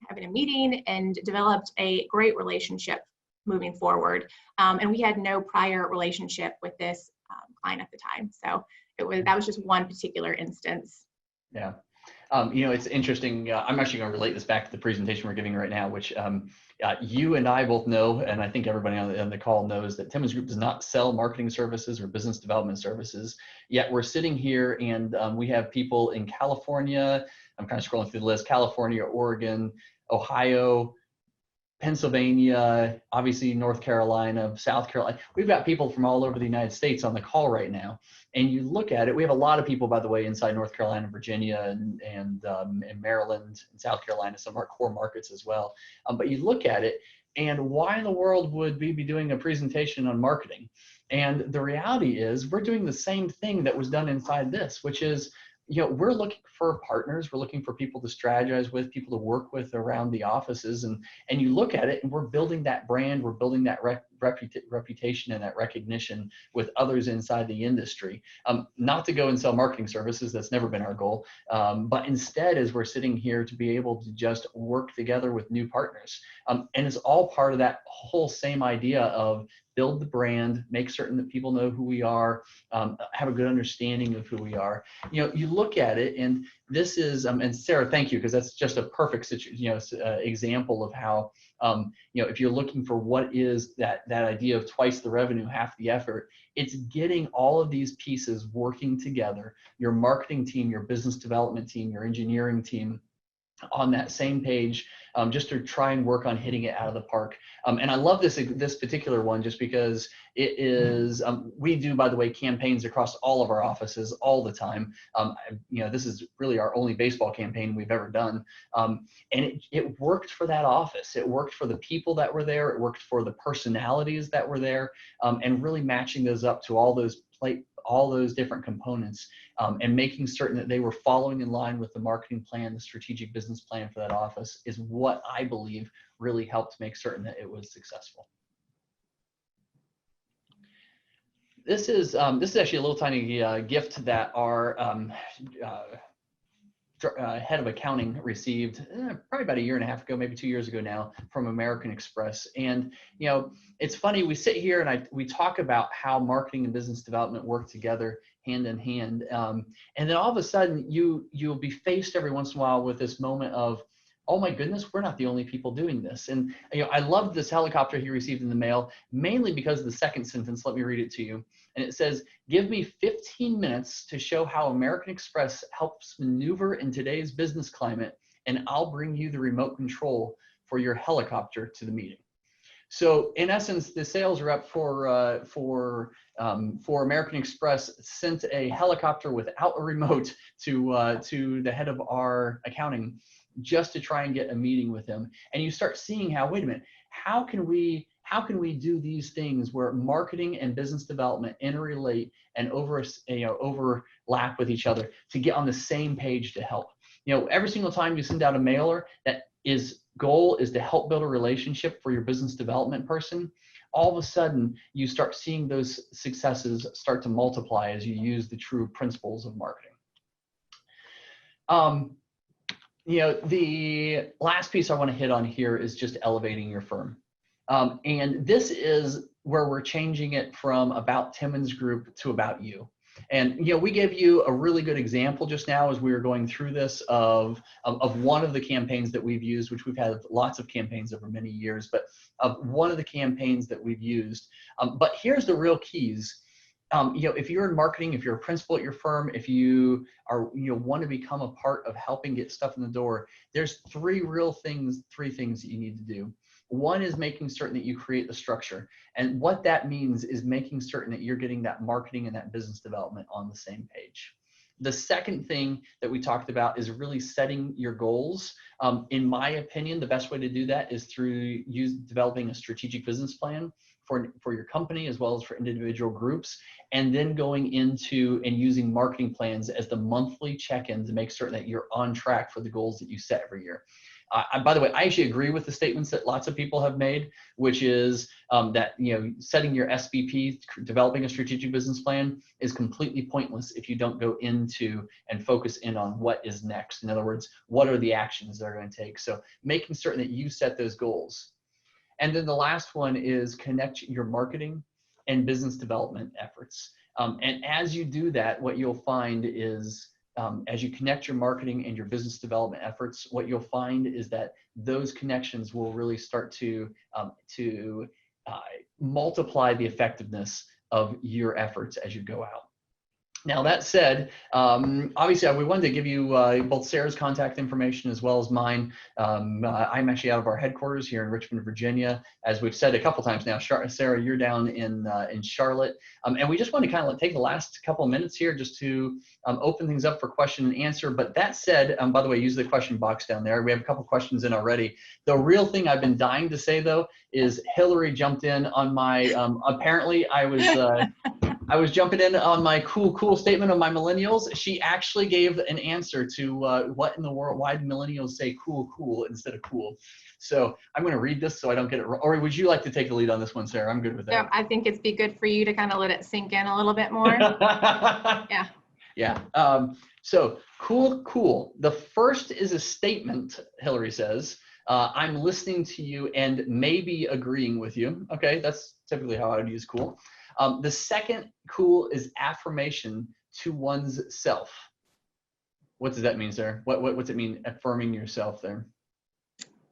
having a meeting and developed a great relationship moving forward. And we had no prior relationship with this client at the time. So that was just one particular instance. Yeah. It's interesting. I'm actually going to relate this back to the presentation we're giving right now, which you and I both know, and I think everybody on the call knows, that Timmins Group does not sell marketing services or business development services. Yet we're sitting here and we have people in California. I'm kind of scrolling through the list: California, Oregon, Ohio, Pennsylvania, obviously North Carolina, South Carolina. We've got people from all over the United States on the call right now. And you look at it, we have a lot of people, by the way, inside North Carolina, Virginia, and Maryland and South Carolina, some of our core markets as well. But you look at it, and why in the world would we be doing a presentation on marketing? And the reality is we're doing the same thing that was done inside this, which is, we're looking for partners. We're looking for people to strategize with, people to work with around the offices. And you look at it, and we're building that brand. We're building that reputation and that recognition with others inside the industry. Not to go and sell marketing services. That's never been our goal. But instead, as we're sitting here, to be able to just work together with new partners. And it's all part of that whole same idea of build the brand, make certain that people know who we are, have a good understanding of who we are. You look at it, and this is, and Sarah, thank you, because that's just a perfect example of how, if you're looking for what is that idea of twice the revenue, half the effort, it's getting all of these pieces working together, your marketing team, your business development team, your engineering team, on that same page, just to try and work on hitting it out of the park. And I love this particular one just because it is, we do, by the way, campaigns across all of our offices all the time. This is really our only baseball campaign we've ever done. And it worked for that office. It worked for the people that were there. It worked for the personalities that were there, and really matching those up to all those different components, and making certain that they were following in line with the marketing plan, the strategic business plan for that office, is what I believe really helped make certain that it was successful. This is actually a little tiny gift that our head of accounting received probably about a year and a half ago, maybe 2 years ago now, from American Express. And it's funny, we sit here and we talk about how marketing and business development work together hand in hand, and then all of a sudden you'll be faced every once in a while with this moment of, oh my goodness, we're not the only people doing this. And I love this helicopter he received in the mail, mainly because of the second sentence. Let me read it to you. And it says, "Give me 15 minutes to show how American Express helps maneuver in today's business climate, and I'll bring you the remote control for your helicopter to the meeting." So in essence, the sales rep for American Express sent a helicopter without a remote to the head of our accounting, just to try and get a meeting with him. And you start seeing how, wait a minute, how can we do these things where marketing and business development interrelate and overlap with each other to get on the same page to help? Every single time you send out a mailer that goal is to help build a relationship for your business development person, all of a sudden you start seeing those successes start to multiply as you use the true principles of marketing. The last piece I want to hit on here is just elevating your firm. And this is where we're changing it from about Timmins Group to about you. And we gave you a really good example just now as we were going through this of one of the campaigns that we've used, which we've had lots of campaigns over many years, but of one of the campaigns that we've used. But here's the real keys. If you're in marketing, if you're a principal at your firm, if you want to become a part of helping get stuff in the door, there's three things that you need to do. One is making certain that you create the structure. And what that means is making certain that you're getting that marketing and that business development on the same page. The second thing that we talked about is really setting your goals. In my opinion, the best way to do that is through developing a strategic business plan for your company as well as for individual groups, and then going into and using marketing plans as the monthly check-in to make certain that you're on track for the goals that you set every year. By the way, I actually agree with the statements that lots of people have made, which is that setting your SBP, developing a strategic business plan, is completely pointless if you don't go into and focus in on what is next. In other words, what are the actions that are going to take? So making certain that you set those goals. And then the last one is connect your marketing and business development efforts. And as you do that, what you'll find is as you connect your marketing and your business development efforts, what you'll find is that those connections will really start to multiply the effectiveness of your efforts as you go out. Now, that said, obviously, we wanted to give you both Sarah's contact information as well as mine. I'm actually out of our headquarters here in Richmond, Virginia. As we've said a couple times now, Sarah, you're down in Charlotte. And we just want to kind of take the last couple of minutes here just to open things up for question and answer. But that said, by the way, use the question box down there. We have a couple questions in already. The real thing I've been dying to say, though, is Hillary jumped in on my, apparently I was jumping in on my cool statement of my millennials. She actually gave an answer to what in the world, why do millennials say cool instead of cool? So I'm going to read this so I don't get it wrong. Or would you like to take the lead on this one, Sarah? I'm good with that. Yeah, I think it'd be good for you to kind of let it sink in a little bit more. Yeah. Yeah. So cool. The first is a statement, Hillary says. I'm listening to you and maybe agreeing with you. Okay, that's typically how I would use cool. The second cool is affirmation to one's self. What does that mean, sir? What's it mean, affirming yourself there?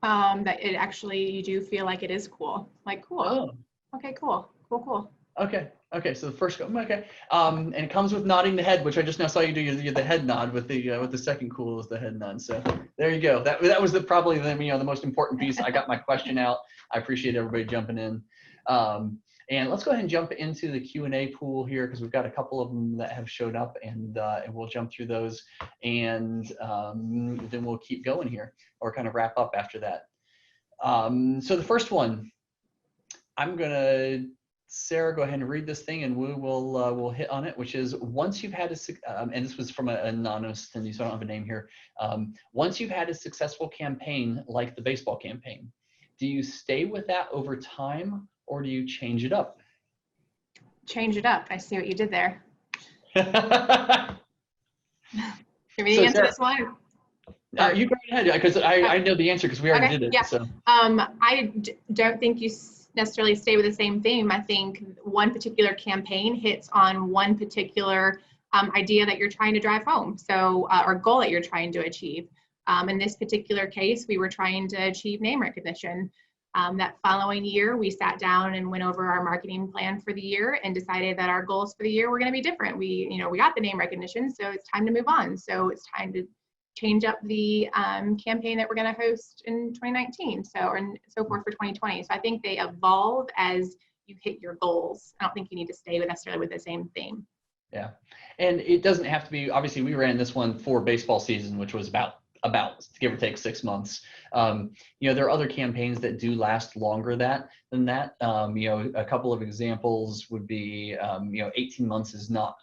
That it actually, you do feel like it is cool. Like, cool. Oh, Okay, cool. Cool, cool. okay. Okay, so the first, okay. And it comes with nodding the head, which I just now saw you do the head nod with the second cool is the head nod. So there you go. That was probably the most important piece. I got my question out. I appreciate everybody jumping in. And let's go ahead and jump into the Q&A pool here because we've got a couple of them that have showed up, and we'll jump through those, and then we'll keep going here or kind of wrap up after that. So the first one, I'm gonna, Sarah, go ahead and read this thing, and we'll hit on it, which is once you've had and this was from an anonymous attendee, so I don't have a name here. Once you've had a successful campaign like the baseball campaign, do you stay with that over time, or do you change it up? Change it up. I see what you did there. Give me the answer to this one. You go ahead, because I know the answer because we already did it. Yeah. So. I don't think you necessarily stay with the same theme. I think one particular campaign hits on one particular idea that you're trying to drive home, so or goal that you're trying to achieve. In this particular case, we were trying to achieve name recognition. That following year, we sat down and went over our marketing plan for the year and decided that our goals for the year were going to be different. We got the name recognition, so it's time to move on. So it's time to change up the campaign that we're going to host in 2019, and so forth for 2020. So I think they evolve as you hit your goals. I don't think you need to stay necessarily with the same theme. Yeah, and it doesn't have to be. Obviously, we ran this one for baseball season, which was about give or take 6 months. There are other campaigns that do last longer than that. A couple of examples would be 18 months is not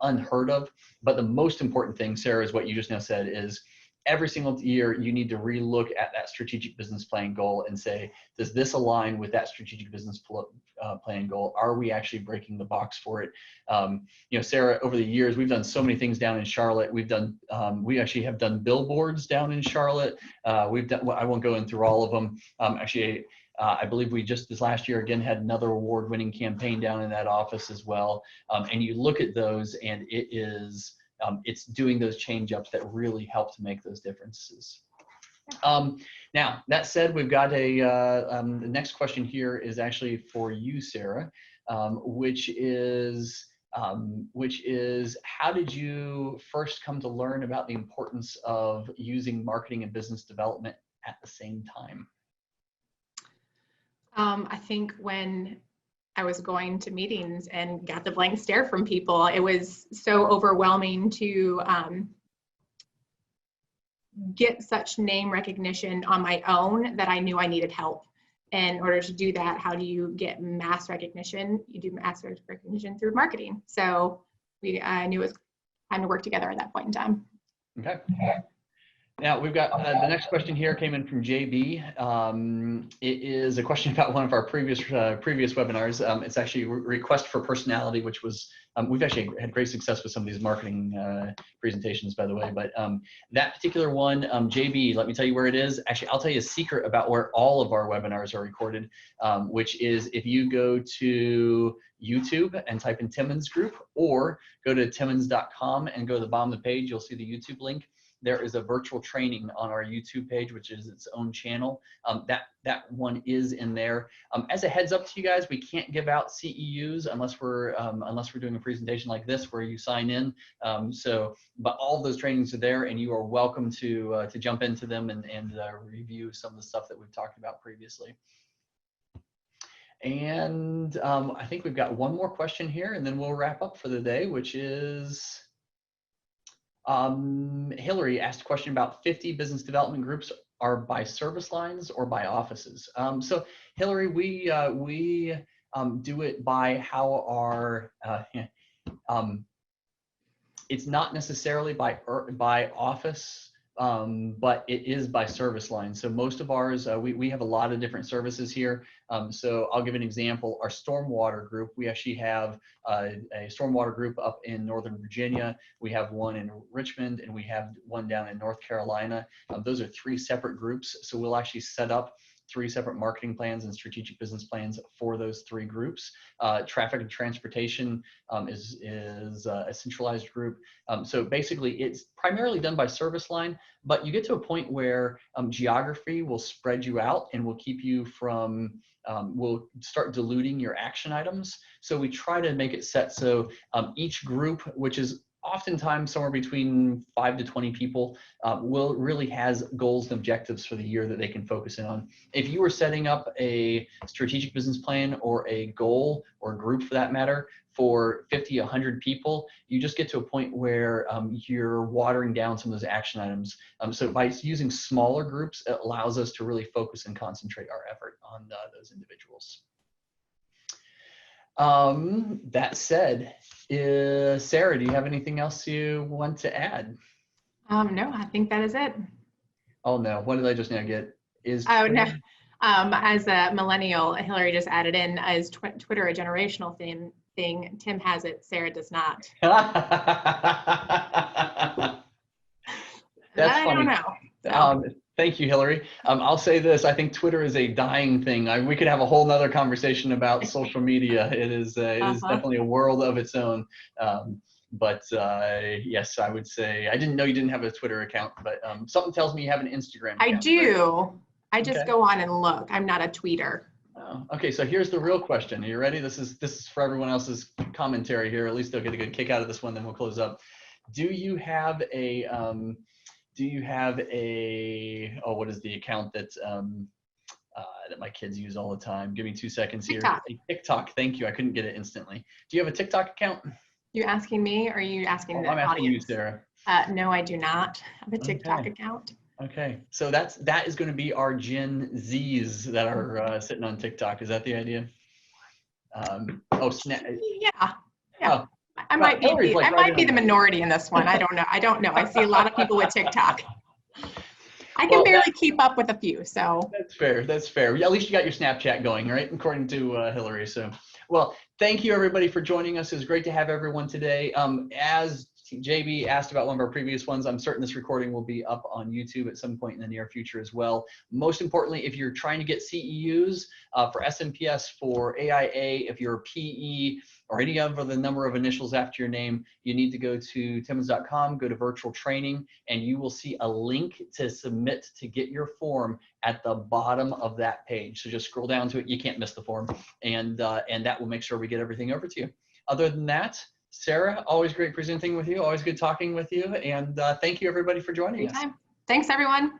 unheard of, but the most important thing, Sarah, is what you just now said, is every single year you need to relook at that strategic business plan goal and say, does this align with that strategic business plan goal? Are we actually breaking the box for it? Sarah, over the years, we've done so many things down in Charlotte. We actually have done billboards down in Charlotte. We've done, I won't go in through all of them. I believe we just this last year again had another award-winning campaign down in that office as well. And you look at those, and it's doing those change ups that really help to make those differences. Now that said, we've got the next question here is actually for you, Sarah, which is how did you first come to learn about the importance of using marketing and business development at the same time? I think when I was going to meetings and got the blank stare from people, it was so overwhelming to get such name recognition on my own that I knew I needed help. In order to do that, how do you get mass recognition? You do mass recognition through marketing. So I knew it was time to work together at that point in time. Okay. Now we've got the next question here came in from JB. It is a question about one of our previous webinars. It's actually a request for personality, which was, we've actually had great success with some of these marketing presentations, by the way, but that particular one, JB, let me tell you where it is. Actually, I'll tell you a secret about where all of our webinars are recorded, which is if you go to YouTube and type in Timmins Group, or go to timmins.com and go to the bottom of the page, you'll see the YouTube link. There is a virtual training on our YouTube page, which is its own channel. That one is in there. As a heads up to you guys, we can't give out CEUs unless we're doing a presentation like this where you sign in. But all of those trainings are there, and you are welcome to jump into them and review some of the stuff that we've talked about previously. And I think we've got one more question here, and then we'll wrap up for the day, which is. Hillary asked a question about 50 business development groups are by service lines or by offices. So Hillary, we do it by how our, it's not necessarily by office, but it is by service line. So most of ours, we have a lot of different services here. So I'll give an example. Our stormwater group, we actually have a stormwater group up in Northern Virginia. We have one in Richmond, and we have one down in North Carolina. Those are 3 separate groups. So we'll actually set up 3 separate marketing plans and strategic business plans for those 3 groups. Traffic and transportation is a centralized group. So basically, it's primarily done by service line, but you get to a point where geography will spread you out and will keep you from, will start diluting your action items. So we try to make it set so each group, which is oftentimes somewhere between 5 to 20 people, really has goals and objectives for the year that they can focus in on. If you were setting up a strategic business plan or a goal or group for that matter for 50, 100 people, you just get to a point where you're watering down some of those action items. So by using smaller groups, it allows us to really focus and concentrate our effort on those individuals. That said, Sarah, do you have anything else you want to add? No, I think that is it. Oh no, what did I just now get? Oh no, as a millennial, Hillary just added in, is Twitter a generational thing? Tim has it, Sarah does not. That's I funny. don't know. So. Thank you, Hillary. I'll say this, I think Twitter is a dying thing. We could have a whole nother conversation about social media. It is definitely a world of its own. Yes, I would say, I didn't know you didn't have a Twitter account, but something tells me you have an Instagram account. I do. Right? I just Okay. go on and look. I'm not a tweeter. Oh, okay, so here's the real question. Are you ready? This is for everyone else's commentary here. At least they'll get a good kick out of this one, then we'll close up. Do you have a what is the account that my kids use all the time? Give me 2 seconds here. TikTok. TikTok, thank you. I couldn't get it instantly. Do you have a TikTok account? You asking me, or are you asking the I'm asking you, audience? Sarah. No, I do not have a TikTok account. Okay, so that is going to be our Gen Zs that are sitting on TikTok. Is that the idea? Snap. Yeah. Oh. I might be the minority in this one. I don't know. I see a lot of people with TikTok. I can barely keep up with a few, so. That's fair. That's fair. At least you got your Snapchat going, right? According to Hillary. So, well, thank you everybody for joining us. It was great to have everyone today. As JB asked about one of our previous ones, I'm certain this recording will be up on YouTube at some point in the near future as well. Most importantly, if you're trying to get CEUs for SNPS, for AIA, if you're PE, or any of the number of initials after your name, you need to go to timmins.com, go to virtual training, and you will see a link to submit to get your form at the bottom of that page. So just scroll down to it. You can't miss the form, and that will make sure we get everything over to you. Other than that, Sarah, always great presenting with you. Always good talking with you. And thank you everybody for joining us. Thanks everyone.